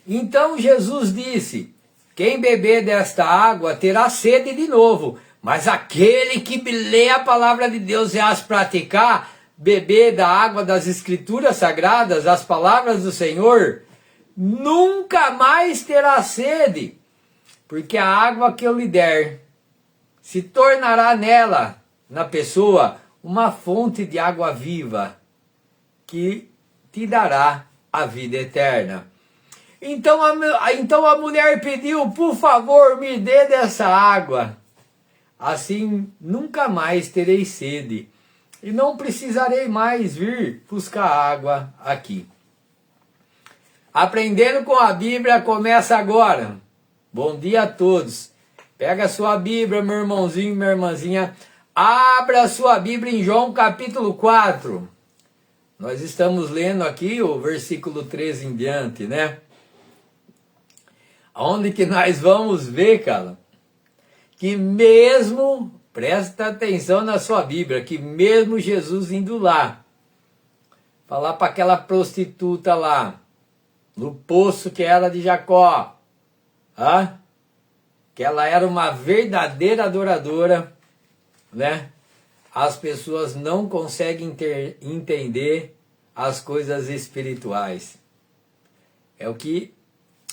Então Jesus disse: quem beber desta água terá sede de novo, mas aquele que lê a palavra de Deus e as praticar, beber da água das escrituras sagradas, as palavras do Senhor, nunca mais terá sede, porque a água que eu lhe der se tornará nela, na pessoa, uma fonte de água viva, que te dará a vida eterna. Então a mulher pediu: por favor, me dê dessa água. Assim nunca mais terei sede, e não precisarei mais vir buscar água aqui. Aprendendo com a Bíblia começa agora. Bom dia a todos. Pega a sua Bíblia, meu irmãozinho, minha irmãzinha. Abra a sua Bíblia em João capítulo 4. Nós estamos lendo aqui o versículo 13 em diante, né? Onde que nós vamos ver, cara, que mesmo, presta atenção na sua Bíblia, que mesmo Jesus indo lá, falar para aquela prostituta lá, no poço que era de Jacó, que ela era uma verdadeira adoradora, né? As pessoas não conseguem entender as coisas espirituais. É o que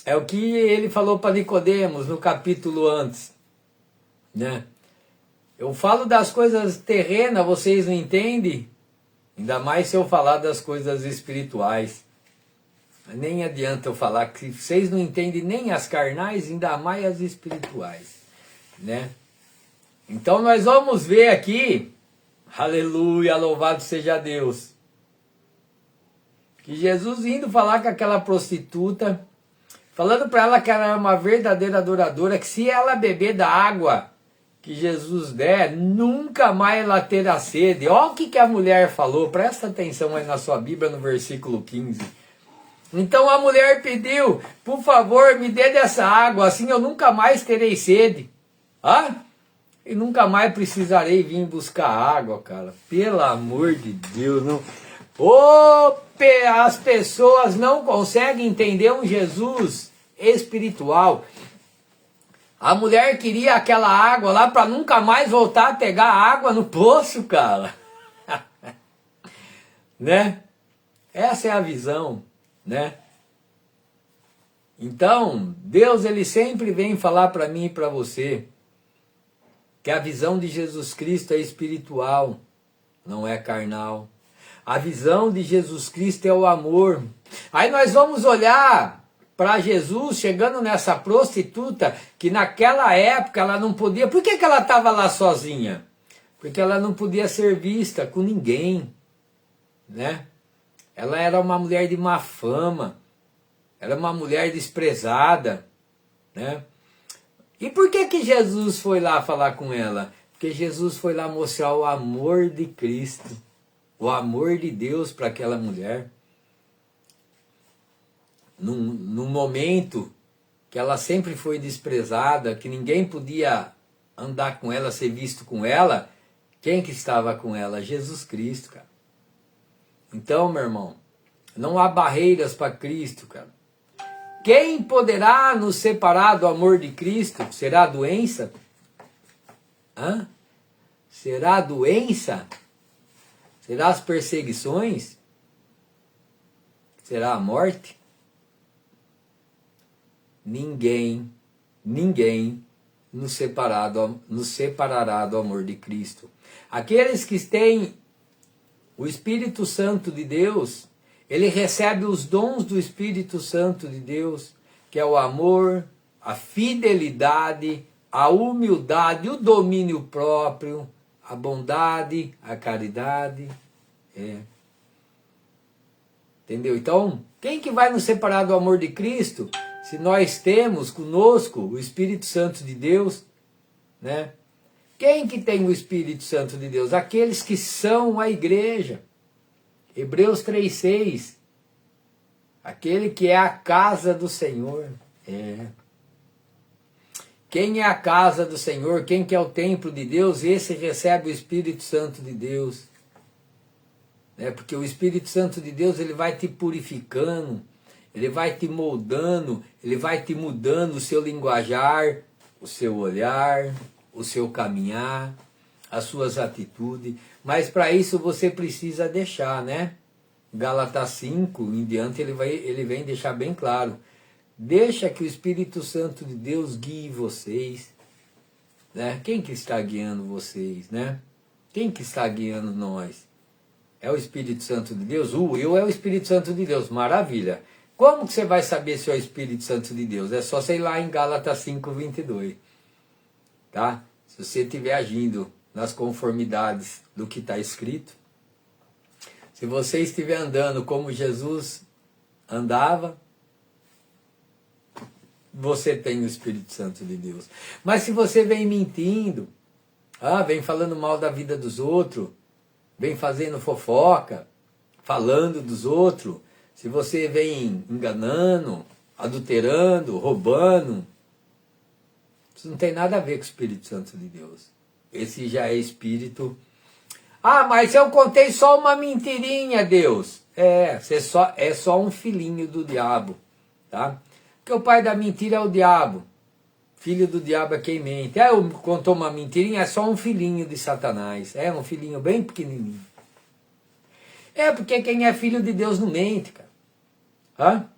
ele falou para Nicodemos no capítulo antes, né? Eu falo das coisas terrenas, vocês não entendem? Ainda mais se eu falar das coisas espirituais. Nem adianta eu falar que vocês não entendem nem as carnais, ainda mais as espirituais, né? Então nós vamos ver aqui, aleluia, louvado seja Deus, que Jesus indo falar com aquela prostituta, falando para ela que ela era uma verdadeira adoradora, que se ela beber da água que Jesus der, nunca mais ela terá sede. Olha o que a mulher falou, presta atenção aí na sua Bíblia no versículo 15. Então a mulher pediu: por favor, me dê dessa água, assim eu nunca mais terei sede. E nunca mais precisarei vir buscar água, cara. Pelo amor de Deus, não. As pessoas não conseguem entender um Jesus espiritual. A mulher queria aquela água lá para nunca mais voltar a pegar água no poço, cara. Né? Essa é a visão, né? Então, Deus ele sempre vem falar para mim e para você que a visão de Jesus Cristo é espiritual, não é carnal. A visão de Jesus Cristo é o amor. Aí nós vamos olhar para Jesus chegando nessa prostituta, que naquela época ela não podia... Por que ela estava lá sozinha? Porque ela não podia ser vista com ninguém, né? Ela era uma mulher de má fama, era uma mulher desprezada, né? E por que Jesus foi lá falar com ela? Porque Jesus foi lá mostrar o amor de Cristo, o amor de Deus para aquela mulher. Num momento que ela sempre foi desprezada, que ninguém podia andar com ela, ser visto com ela, quem que estava com ela? Jesus Cristo, cara. Então, meu irmão, não há barreiras para Cristo, cara. Quem poderá nos separar do amor de Cristo? Será a doença? Será a doença? Será as perseguições? Será a morte? Ninguém nos separará do amor de Cristo. Aqueles que têm o Espírito Santo de Deus, ele recebe os dons do Espírito Santo de Deus, que é o amor, a fidelidade, a humildade, o domínio próprio, a bondade, a caridade. Entendeu? Então, quem que vai nos separar do amor de Cristo, se nós temos conosco o Espírito Santo de Deus, né? Quem que tem o Espírito Santo de Deus? Aqueles que são a igreja. Hebreus 3,6. Aquele que é a casa do Senhor. Quem é a casa do Senhor? Quem que é o templo de Deus? Esse recebe o Espírito Santo de Deus. Porque o Espírito Santo de Deus ele vai te purificando. ele vai te moldando, ele vai te mudando o seu linguajar, o seu olhar, o seu caminhar, as suas atitudes. Mas para isso você precisa deixar, né? Gálatas 5 em diante ele vem deixar bem claro. Deixa que o Espírito Santo de Deus guie vocês. Né? Quem que está guiando vocês, né? Quem que está guiando nós? É o Espírito Santo de Deus? Eu é o Espírito Santo de Deus, maravilha. Como que você vai saber se é o Espírito Santo de Deus? É só, sei lá, em Gálatas 5:22. Tá? Se você estiver agindo nas conformidades do que está escrito, se você estiver andando como Jesus andava, você tem o Espírito Santo de Deus. Mas se você vem mentindo, vem falando mal da vida dos outros, vem fazendo fofoca, falando dos outros, se você vem enganando, adulterando, roubando, isso não tem nada a ver com o Espírito Santo de Deus. Esse já é espírito. Mas eu contei só uma mentirinha, Deus. Você é só um filhinho do diabo, tá? Porque o pai da mentira é o diabo. Filho do diabo é quem mente. Eu contou uma mentirinha, é só um filhinho de Satanás. É um filhinho bem pequenininho. Porque quem é filho de Deus não mente, cara.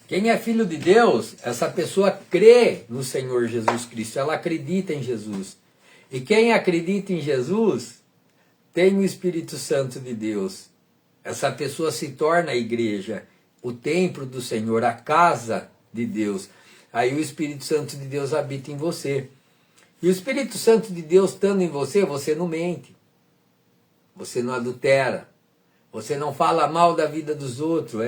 Quem é filho de Deus, essa pessoa crê no Senhor Jesus Cristo. Ela acredita em Jesus. E quem acredita em Jesus tem o Espírito Santo de Deus. Essa pessoa se torna a igreja, o templo do Senhor, a casa de Deus. Aí o Espírito Santo de Deus habita em você. E o Espírito Santo de Deus estando em você, você não mente. Você não adultera. Você não fala mal da vida dos outros.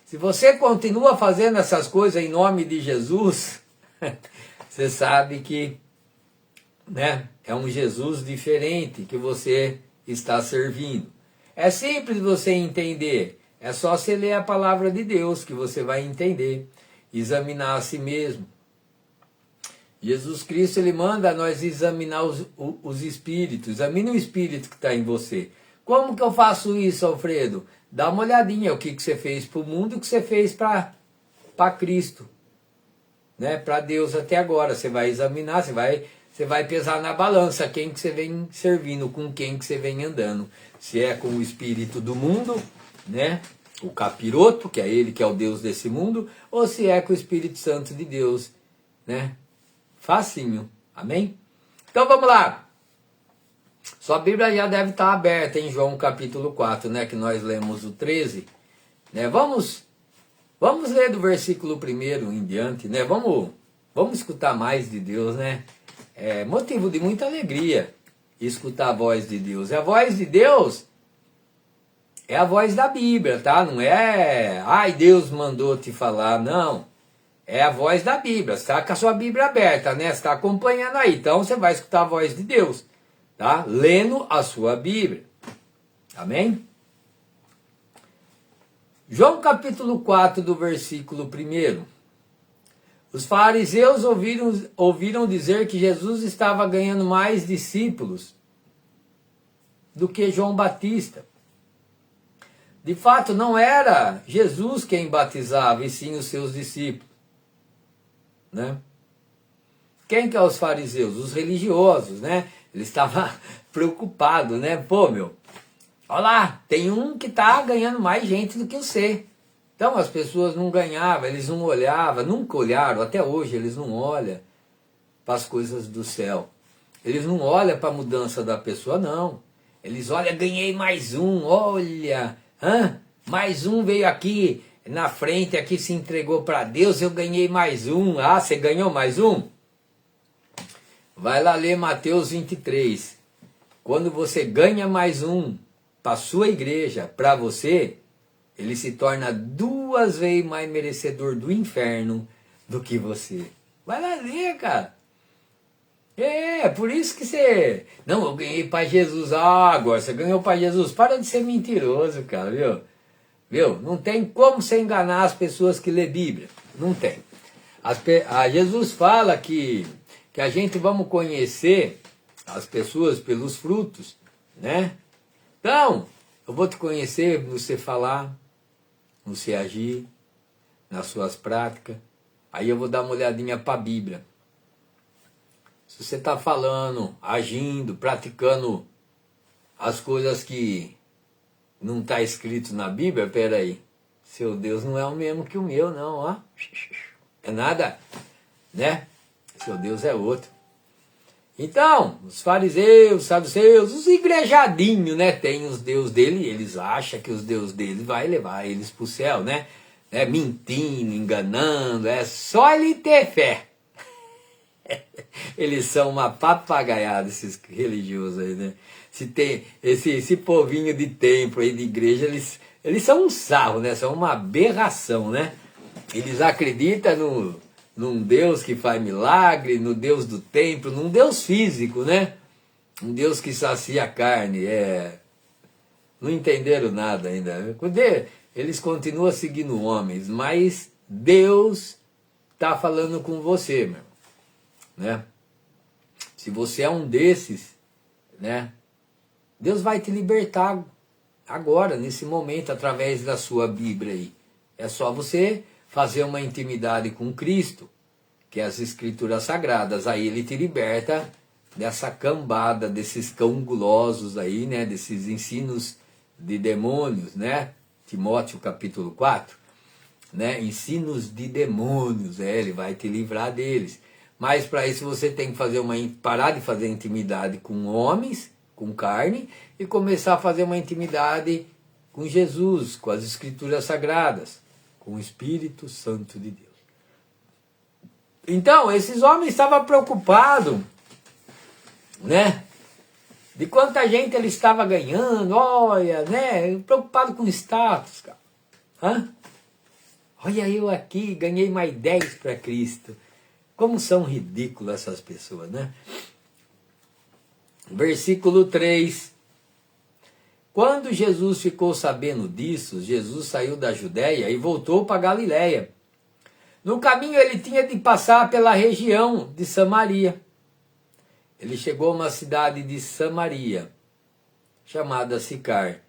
Se você continua fazendo essas coisas em nome de Jesus, você sabe que, né, é um Jesus diferente que você está servindo. É simples você entender. É só você ler a palavra de Deus que você vai entender. Examinar a si mesmo. Jesus Cristo, ele manda nós examinar os espíritos. Examine o espírito que está em você. Como que eu faço isso, Alfredo? Dá uma olhadinha o que você fez para o mundo e o que você fez para Cristo. Né? Para Deus até agora. Você vai examinar, você vai pesar na balança quem que você vem servindo, com quem que você vem andando. Se é com o espírito do mundo, né? O capiroto, que é ele que é o Deus desse mundo, ou se é com o Espírito Santo de Deus, né? Facinho, amém? Então vamos lá. Sua Bíblia já deve estar aberta em João capítulo 4, né? Que nós lemos o 13, né? Vamos ler do versículo 1 em diante, né? Vamos escutar mais de Deus, né? É motivo de muita alegria escutar a voz de Deus. A voz de Deus é a voz da Bíblia, tá? Não é, Deus mandou te falar, não. É a voz da Bíblia. Você está com a sua Bíblia aberta, né? Você está acompanhando aí. Então você vai escutar a voz de Deus, tá? Lendo a sua Bíblia. Amém? João capítulo 4, do versículo 1. Os fariseus ouviram dizer que Jesus estava ganhando mais discípulos do que João Batista. De fato, não era Jesus quem batizava, e sim os seus discípulos. Né? Quem que é os fariseus? Os religiosos, né? Ele estava preocupado, né? Olha lá, tem um que está ganhando mais gente do que você. Então as pessoas não ganhavam, eles não olhavam, nunca olharam, até hoje eles não olham para as coisas do céu. Eles não olham para a mudança da pessoa, não. Eles olham, ganhei mais um, olha... mais um veio aqui na frente, aqui se entregou para Deus, eu ganhei mais um. Você ganhou mais um? Vai lá ler Mateus 23. Quando você ganha mais um para a sua igreja, para você, ele se torna 2 vezes mais merecedor do inferno do que você. Vai lá ler, cara. Por isso que você... Não, eu ganhei para Jesus. Agora você ganhou para Jesus. Para de ser mentiroso, cara, viu? Não tem como você enganar as pessoas que lê Bíblia. Não tem. Jesus fala que a gente vamos conhecer as pessoas pelos frutos, né? Então, eu vou te conhecer, você falar, no se agir, nas suas práticas. Aí eu vou dar uma olhadinha para a Bíblia. Se você está falando, agindo, praticando as coisas que não está escrito na Bíblia, peraí, seu Deus não é o mesmo que o meu, não, ó. É nada, né? Seu Deus é outro. Então, os fariseus, os saduceus, os igrejadinhos, né? Tem os deuses dele, eles acham que os deuses dele vai levar eles para o céu, né? Mentindo, enganando, é só ele ter fé. Eles são uma papagaiada, esses religiosos aí, né? Se tem esse povinho de templo aí, de igreja, eles são um sarro, né? São uma aberração, né? Eles acreditam num Deus que faz milagre, no Deus do templo, num Deus físico, né? Um Deus que sacia a carne, não entenderam nada ainda. Eles continuam seguindo homens, mas Deus está falando com você, meu, né? Se você é um desses, né? Deus vai te libertar agora, nesse momento, através da sua Bíblia aí. É só você fazer uma intimidade com Cristo, que é as Escrituras Sagradas. Aí ele te liberta dessa cambada, desses cão gulosos aí, né? Desses ensinos de demônios, né? Timóteo capítulo 4, né? Ensinos de demônios, ele vai te livrar deles. Mas para isso você tem que parar de fazer intimidade com homens, com carne, e começar a fazer uma intimidade com Jesus, com as Escrituras Sagradas, com o Espírito Santo de Deus. Então, esses homens estavam preocupados, né? De quanta gente ele estava ganhando, olha, né? Preocupado com status, cara. Hã? Olha eu aqui, ganhei mais 10 para Cristo. Como são ridículas essas pessoas, né? Versículo 3. Quando Jesus ficou sabendo disso, Jesus saiu da Judéia e voltou para Galiléia. No caminho ele tinha de passar pela região de Samaria. Ele chegou a uma cidade de Samaria, chamada Sicar,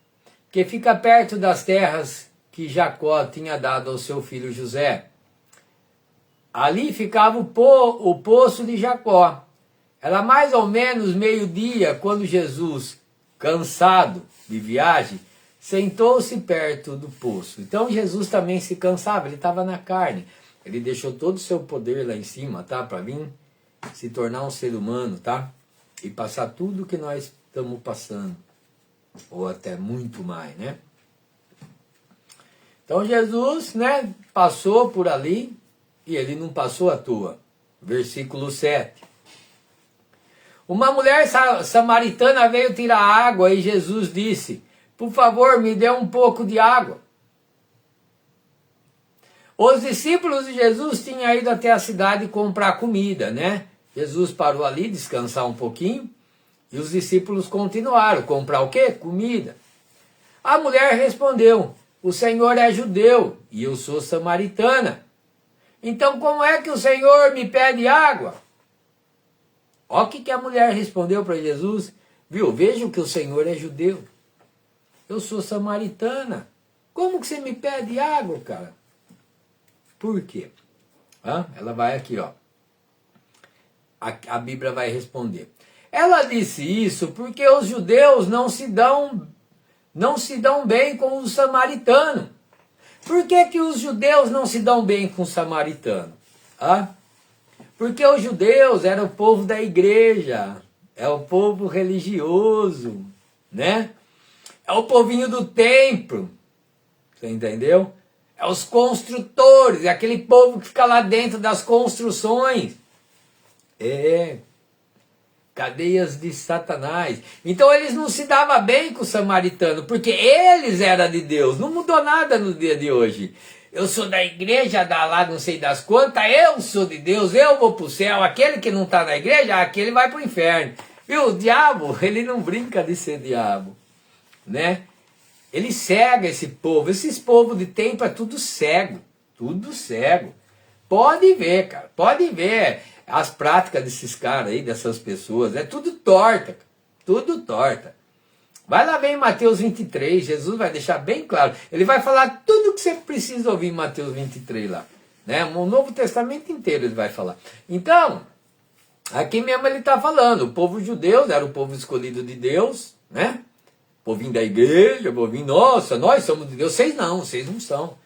que fica perto das terras que Jacó tinha dado ao seu filho José. Ali ficava o poço de Jacó. Era mais ou menos meio-dia quando Jesus, cansado de viagem, sentou-se perto do poço. Então Jesus também se cansava, ele estava na carne. Ele deixou todo o seu poder lá em cima, tá? Para vir se tornar um ser humano, tá? E passar tudo que nós estamos passando. Ou até muito mais, né? Então Jesus, né, passou por ali. E ele não passou à toa. Versículo 7. Uma mulher samaritana veio tirar água e Jesus disse: por favor, me dê um pouco de água. Os discípulos de Jesus tinham ido até a cidade comprar comida, né? Jesus parou ali, descansar um pouquinho, e os discípulos continuaram. Comprar o quê? Comida. A mulher respondeu: o Senhor é judeu e eu sou samaritana. Então como é que o Senhor me pede água? Olha o que a mulher respondeu para Jesus. Viu? Vejam que o Senhor é judeu. Eu sou samaritana. Como que você me pede água, cara? Por quê? Ela vai aqui, ó. A Bíblia vai responder. Ela disse isso porque os judeus não se dão bem com os samaritanos. Por que os judeus não se dão bem com os samaritanos? Porque os judeus eram o povo da igreja, é o povo religioso, né? É o povinho do templo, você entendeu? É os construtores, é aquele povo que fica lá dentro das construções. Cadeias de Satanás. Então eles não se davam bem com os samaritanos, porque eles eram de Deus. Não mudou nada no dia de hoje. Eu sou da igreja, da lá não sei das quantas, eu sou de Deus, eu vou para o céu. Aquele que não está na igreja, aquele vai para o inferno. Viu? O diabo, ele não brinca de ser diabo, né? Ele cega esse povo. Esses povos de templo é tudo cego. Tudo cego. Pode ver, cara. Pode ver as práticas desses caras aí, dessas pessoas. É tudo torta. Tudo torta. Vai lá ver em Mateus 23, Jesus vai deixar bem claro. Ele vai falar tudo o que você precisa ouvir em Mateus 23 lá. Né? O Novo Testamento inteiro ele vai falar. Então, aqui mesmo ele está falando, o povo judeu era o povo escolhido de Deus, né? Povinho da igreja, povinho, nossa, nós somos de Deus. Vocês não são.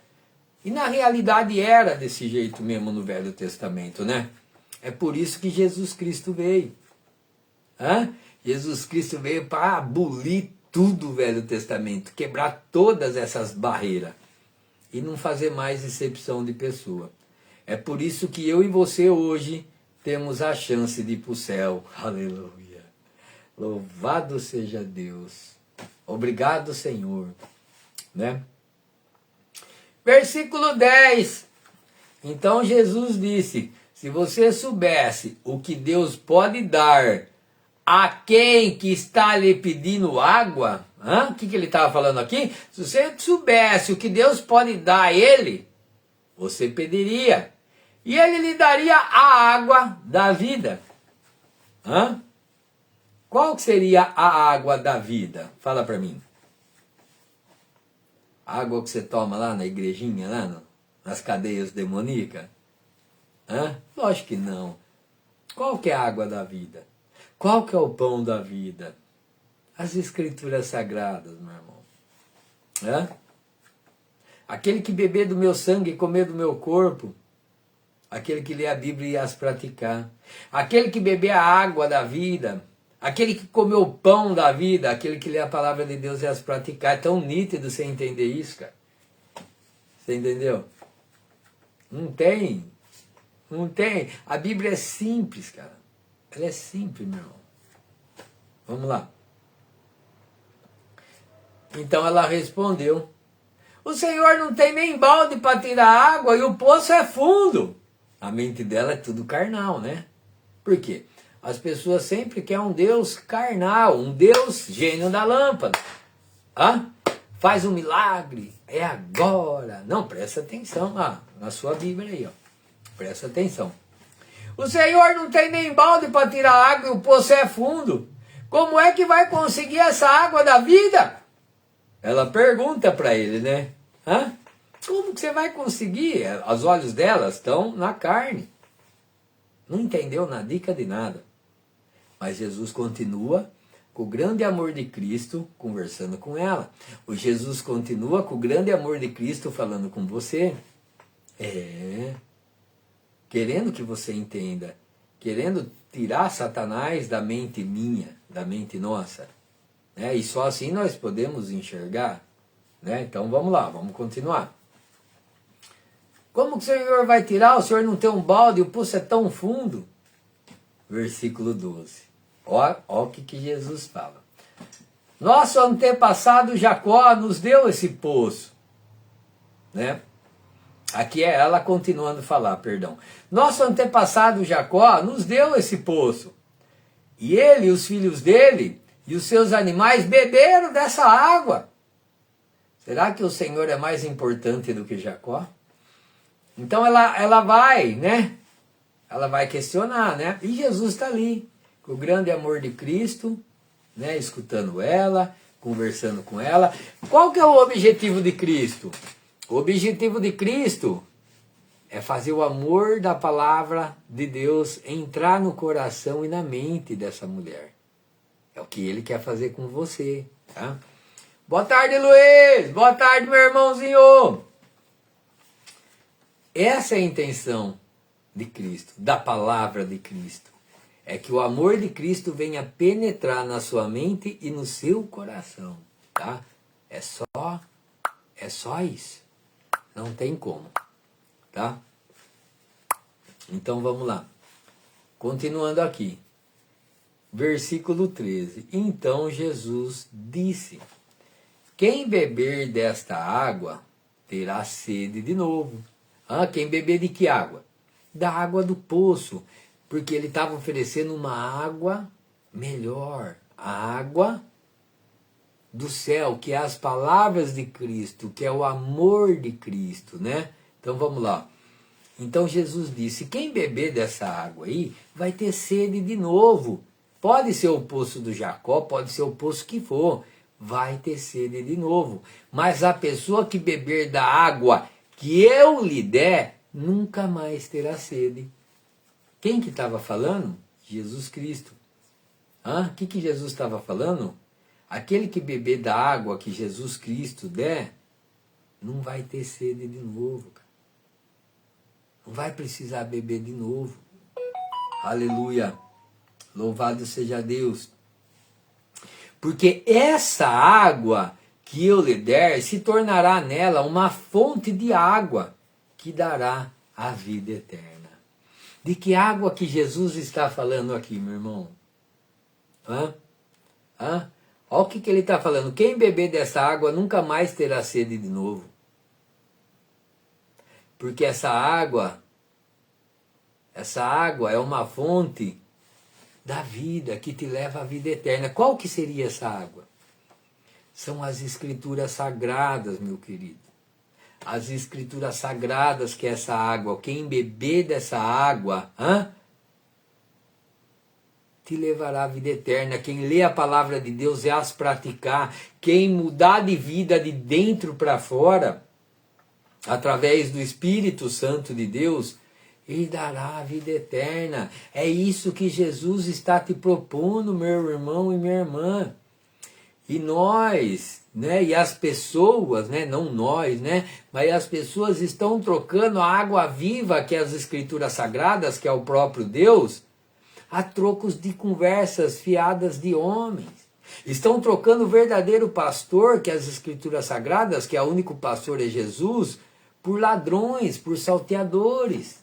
E na realidade era desse jeito mesmo no Velho Testamento, né? É por isso que Jesus Cristo veio. Jesus Cristo veio para abolir tudo o Velho Testamento, quebrar todas essas barreiras e não fazer mais exceção de pessoa. É por isso que eu e você hoje temos a chance de ir para o céu. Aleluia. Louvado seja Deus. Obrigado, Senhor. Né? Versículo 10. Então Jesus disse, se você soubesse o que Deus pode dar a quem que está lhe pedindo água, o que ele estava falando aqui? Se você soubesse o que Deus pode dar a ele, você pediria. E ele lhe daria a água da vida. Qual seria a água da vida? Fala para mim. A água que você toma lá na igrejinha, lá nas cadeias demoníacas? Lógico que não. Qual que é a água da vida? Qual que é o pão da vida? As escrituras sagradas, meu irmão. Aquele que beber do meu sangue e comer do meu corpo, aquele que lê a Bíblia e as praticar, aquele que beber a água da vida, aquele que comeu o pão da vida, aquele que lê a palavra de Deus e as praticar. É tão nítido você entender isso, cara. Você entendeu? Não tem. A Bíblia é simples, cara. Ela é simples, meu irmão. Vamos lá. Então ela respondeu, o Senhor não tem nem balde para tirar água e o poço é fundo. A mente dela é tudo carnal, né? Por quê? As pessoas sempre querem um Deus carnal, um Deus gênio da lâmpada. Faz um milagre, é agora. Não, presta atenção lá, na sua Bíblia aí, ó. Presta atenção. O Senhor não tem nem balde para tirar água e o poço é fundo. Como é que vai conseguir essa água da vida? Ela pergunta para ele, né? Como que você vai conseguir? Os olhos dela estão na carne. Não entendeu na dica de nada. Mas Jesus continua com o grande amor de Cristo conversando com ela. O Jesus continua com o grande amor de Cristo falando com você. Querendo que você entenda. Querendo tirar Satanás da mente minha, da mente nossa. E só assim nós podemos enxergar. Então vamos lá, vamos continuar. Como que o Senhor vai tirar? O Senhor não tem um balde, o poço é tão fundo. Versículo 12. Ó o que Jesus fala. Nosso antepassado Jacó nos deu esse poço. Aqui é ela continuando a falar, perdão. Nosso antepassado Jacó nos deu esse poço. E ele e os filhos dele e os seus animais beberam dessa água. Será que o Senhor é mais importante do que Jacó? Então ela vai, Ela vai questionar, E Jesus está ali, com o grande amor de Cristo, escutando ela, conversando com ela. Qual que é o objetivo de Cristo? O objetivo de Cristo é fazer o amor da palavra de Deus entrar no coração e na mente dessa mulher. É o que ele quer fazer com você. Boa tarde, Luiz! Boa tarde, meu irmãozinho! Essa é a intenção de Cristo, da palavra de Cristo. É que o amor de Cristo venha penetrar na sua mente e no seu coração. É só isso. Não tem como. Então vamos lá. Continuando aqui. Versículo 13. Então Jesus disse, quem beber desta água terá sede de novo. Quem beber de que água? Da água do poço. Porque ele estava oferecendo uma água melhor. A água do céu, que é as palavras de Cristo, que é o amor de Cristo, Então vamos lá. Então Jesus disse, quem beber dessa água aí, vai ter sede de novo. Pode ser o poço do Jacó, pode ser o poço que for, vai ter sede de novo. Mas a pessoa que beber da água que eu lhe der, nunca mais terá sede. Quem que estava falando? Jesus Cristo. O que Jesus estava falando? Aquele que beber da água que Jesus Cristo der, não vai ter sede de novo. Não vai precisar beber de novo. Aleluia. Louvado seja Deus. Porque essa água que eu lhe der, se tornará nela uma fonte de água que dará a vida eterna. De que água que Jesus está falando aqui, meu irmão? Olha o que ele está falando. Quem beber dessa água nunca mais terá sede de novo. Porque essa água é uma fonte da vida que te leva à vida eterna. Qual que seria essa água? São as escrituras sagradas, meu querido. As escrituras sagradas que é essa água. Quem beber dessa água, te levará à vida eterna. Quem lê a palavra de Deus e as praticar, quem mudar de vida de dentro para fora, através do Espírito Santo de Deus, ele dará a vida eterna. É isso que Jesus está te propondo, meu irmão e minha irmã. E nós, e as pessoas, não nós, mas as pessoas estão trocando a água viva, que é as escrituras sagradas, que é o próprio Deus, a trocos de conversas fiadas de homens. Estão trocando o verdadeiro pastor, que é as escrituras sagradas, que é o único pastor é Jesus, por ladrões, por salteadores,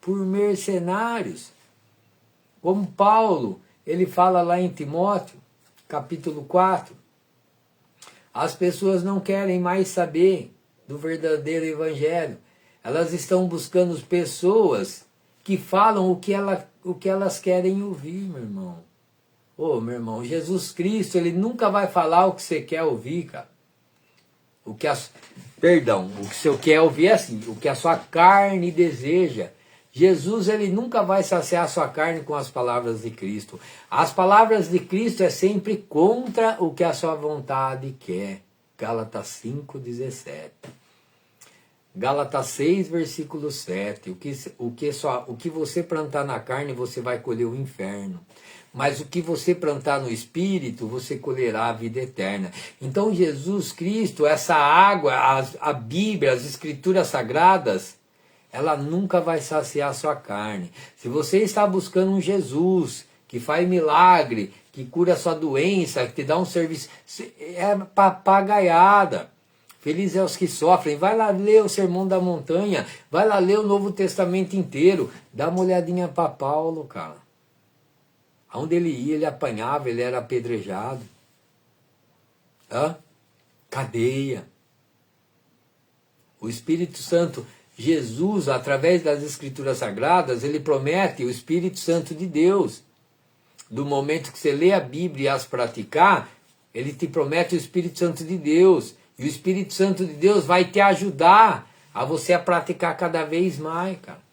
por mercenários. Como Paulo, ele fala lá em Timóteo, capítulo 4, as pessoas não querem mais saber do verdadeiro evangelho. Elas estão buscando pessoas que falam o que elas querem ouvir, meu irmão. Meu irmão, Jesus Cristo, ele nunca vai falar o que você quer ouvir, cara. O que você quer ouvir é assim, o que a sua carne deseja. Jesus, ele nunca vai saciar a sua carne com as palavras de Cristo. As palavras de Cristo é sempre contra o que a sua vontade quer. Gálatas 5:17. Gálatas 6, versículo 7. O que você plantar na carne, você vai colher o inferno. Mas o que você plantar no Espírito, você colherá a vida eterna. Então Jesus Cristo, essa água, a Bíblia, as Escrituras Sagradas, ela nunca vai saciar a sua carne. Se você está buscando um Jesus que faz milagre, que cura a sua doença, que te dá um serviço, é papagaiada. Felizes é os que sofrem. Vai lá ler o Sermão da Montanha, vai lá ler o Novo Testamento inteiro. Dá uma olhadinha para Paulo, cara. Onde ele ia, ele apanhava, ele era apedrejado. Cadeia. O Espírito Santo, Jesus, através das Escrituras Sagradas, ele promete o Espírito Santo de Deus. Do momento que você lê a Bíblia e as praticar, ele te promete o Espírito Santo de Deus. E o Espírito Santo de Deus vai te ajudar a você a praticar cada vez mais, cara.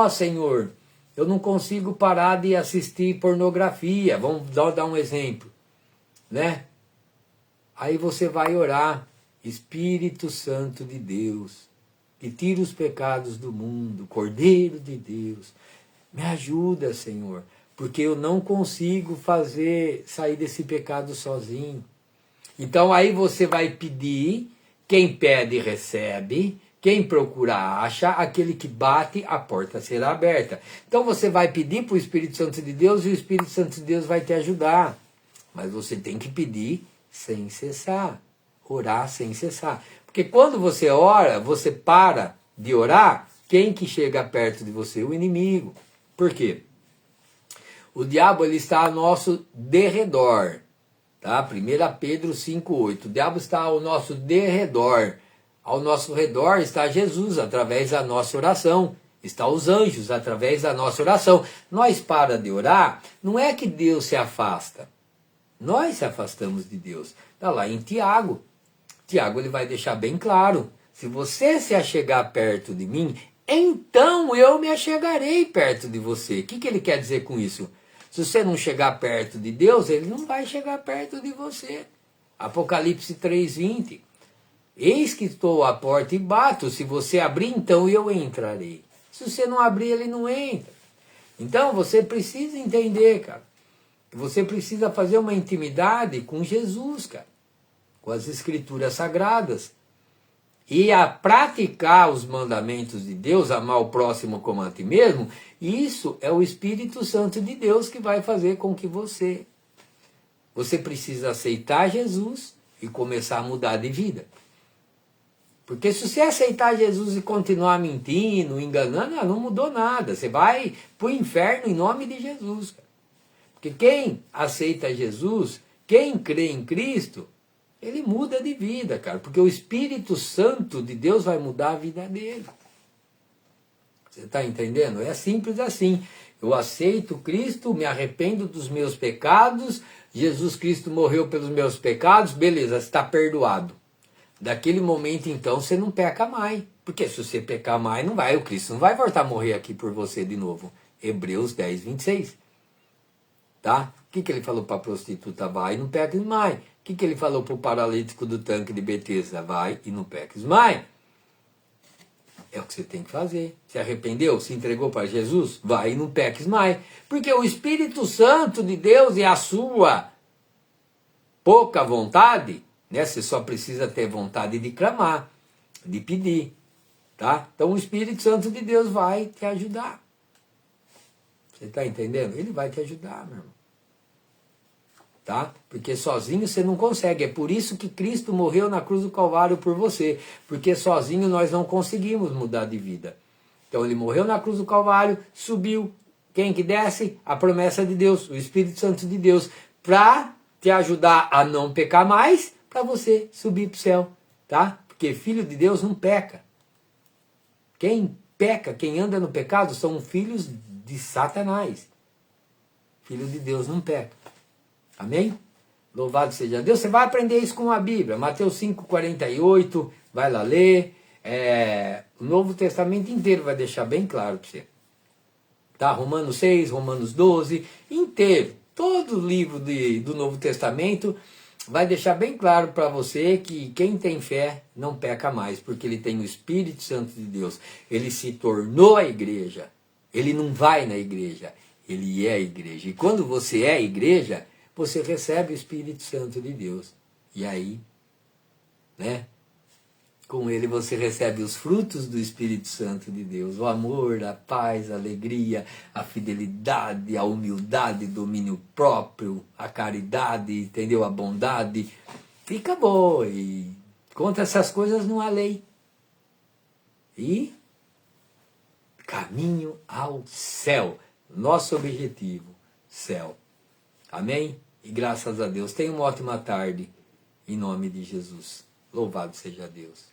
Senhor, eu não consigo parar de assistir pornografia. Vamos dar um exemplo, Aí você vai orar. Espírito Santo de Deus, que tira os pecados do mundo, Cordeiro de Deus, me ajuda, Senhor, porque eu não consigo sair desse pecado sozinho. Então aí você vai pedir, quem pede recebe, quem procura acha, aquele que bate, a porta será aberta. Então você vai pedir para o Espírito Santo de Deus e o Espírito Santo de Deus vai te ajudar. Mas você tem que pedir sem cessar, orar sem cessar. Porque quando você ora, você para de orar, quem que chega perto de você? O inimigo. Por quê? O diabo ele está ao nosso derredor. Tá? 1 Pedro 5,8. O diabo está ao nosso derredor. Ao nosso redor está Jesus, através da nossa oração. Está os anjos, através da nossa oração. Nós para de orar, não é que Deus se afasta. Nós se afastamos de Deus. Está lá em Tiago. Tiago ele vai deixar bem claro. Se você se achegar perto de mim, então eu me achegarei perto de você. O que ele quer dizer com isso? Se você não chegar perto de Deus, ele não vai chegar perto de você. Apocalipse 3:20. Eis que estou à porta e bato, se você abrir, então eu entrarei. Se você não abrir, ele não entra. Então você precisa entender, cara, que você precisa fazer uma intimidade com Jesus, cara, com as escrituras sagradas. E a praticar os mandamentos de Deus, amar o próximo como a ti mesmo, isso é o Espírito Santo de Deus que vai fazer com que você precisa aceitar Jesus e começar a mudar de vida. Porque se você aceitar Jesus e continuar mentindo, enganando, não mudou nada. Você vai para o inferno em nome de Jesus. Porque quem aceita Jesus, quem crê em Cristo, ele muda de vida, cara. Porque o Espírito Santo de Deus vai mudar a vida dele. Você está entendendo? É simples assim. Eu aceito Cristo, me arrependo dos meus pecados, Jesus Cristo morreu pelos meus pecados, beleza, você está perdoado. Daquele momento, então, você não peca mais. Porque se você pecar mais, o Cristo não vai voltar a morrer aqui por você de novo. Hebreus 10:26. Tá? O que ele falou para a prostituta? Vai e não peques mais. O que ele falou para o paralítico do tanque de Betesda? Vai e não peques mais. É o que você tem que fazer. Se arrependeu? Se entregou para Jesus? Vai e não peques mais. Porque o Espírito Santo de Deus e a sua pouca vontade, né? Você só precisa ter vontade de clamar, de pedir, tá? Então o Espírito Santo de Deus vai te ajudar. Você está entendendo? Ele vai te ajudar, meu irmão. Tá? Porque sozinho você não consegue. É por isso que Cristo morreu na cruz do Calvário por você. Porque sozinho nós não conseguimos mudar de vida. Então ele morreu na cruz do Calvário, subiu. Quem que desce? A promessa de Deus, o Espírito Santo de Deus, para te ajudar a não pecar mais, para você subir para o céu, tá? Porque filho de Deus não peca. Quem peca, quem anda no pecado, são filhos de Satanás. Filho de Deus não peca. Amém? Louvado seja Deus. Você vai aprender isso com a Bíblia. Mateus 5:48, vai lá ler. O Novo Testamento inteiro vai deixar bem claro para você. Tá? Romanos 6, Romanos 12, inteiro. Todo o livro do Novo Testamento vai deixar bem claro para você que quem tem fé não peca mais, porque ele tem o Espírito Santo de Deus. Ele se tornou a igreja. Ele não vai na igreja, ele é a igreja. E quando você é a igreja, você recebe o Espírito Santo de Deus. E aí, né? Com ele você recebe os frutos do Espírito Santo de Deus. O amor, a paz, a alegria, a fidelidade, a humildade, domínio próprio, a caridade, entendeu? A bondade. E acabou. E contra essas coisas não há lei. E caminho ao céu. Nosso objetivo, céu. Amém? E graças a Deus. Tenha uma ótima tarde, em nome de Jesus. Louvado seja Deus.